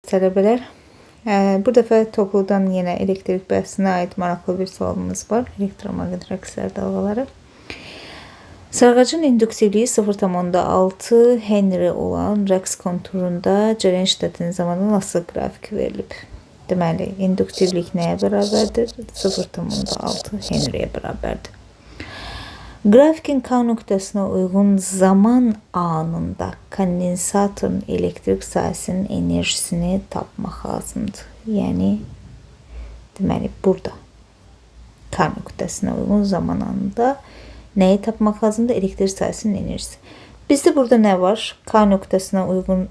Tələbələr, bu dəfə topludan yenə elektrik bəhsinə aid maraqlı bir sualımız var. Elektromaqnit rəqslər dalğaları. Sarğacın induktivliyi 0,6 Henry olan rəqs konturunda cərəyan şiddətinin zamanı nasıl qrafik verilib? Deməli, induktivlik nəyə bərabərdir? 0,6 Henry'yə bərabərdir. Grafikin K nöqtəsinə uyğun zaman anında kondensatorun elektrik sahəsinin enerjisini tapmaq lazımdır. Yəni, deməli, burada K nöqtəsinə uyğun zaman anında nəyi tapmaq lazımdır? Elektrik sahəsinin enerjisi. Bizdə burada nə var? K nöqtəsinə uyğun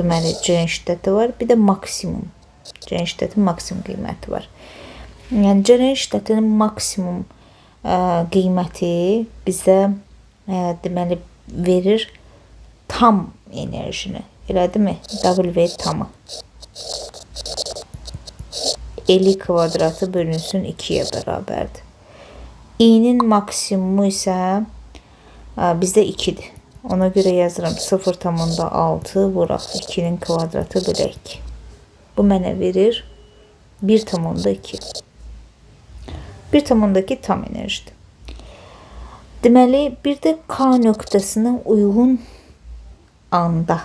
deməli, cərəyan şiddəti var. Bir də maksimum. Cərəyan şiddətin maksimum qiyməti var. Yəni, cərəyan şiddətinin maksimum qiyməti bizə deməli verir tam enerjini. Elədimi? W tamı. L kvadratı bölünsün 2-yə bərabərdir. İ'nin maksimumu isə bizdə 2'dir. Ona görə yazıram 0,6 vuraq 2'nin kvadratı bölə 2. Bu mənə verir 1,2. 1,2 tam enerjidir. Deməli, bir də K nöqtəsinə uyğun anda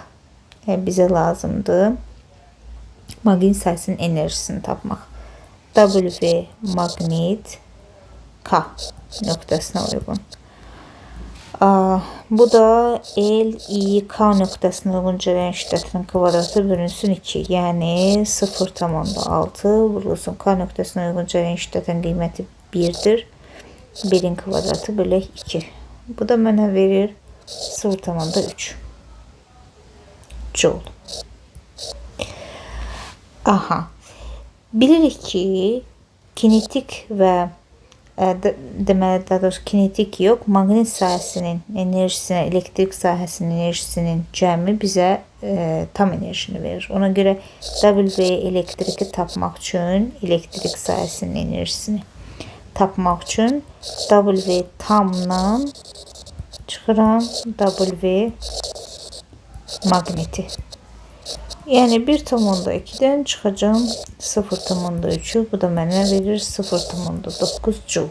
bizə lazımdır maqnit sahəsinin enerjisini tapmaq. W maqnit K nöqtəsinə uyğun. Bu da L, I, K nöqtəsinə uyğun cərəyan şiddətinin kvadratı bölünsün 2. Yəni 0,6 vurulsun K nöqtəsinə uyğun cərəyan şiddətinin qiyməti 1'dir. 1'in kvadratı bölü 2. Bu da mənə verir 0,3 joule. Aha. Bilirik ki, kinetik və deməli, daha doğrusu kinetik yox, maqnit sahəsinin enerjisini, elektrik sahəsinin enerjisinin cəmi bizə tam enerjini verir. Ona görə W elektriki tapmaq üçün elektrik sahəsinin enerjisini tapmaq üçün W tamla çıxıram W maqniti. Yəni 1,2'dən çıxacağım 0,3'ü. Bu da mənə verir 0,9 joule.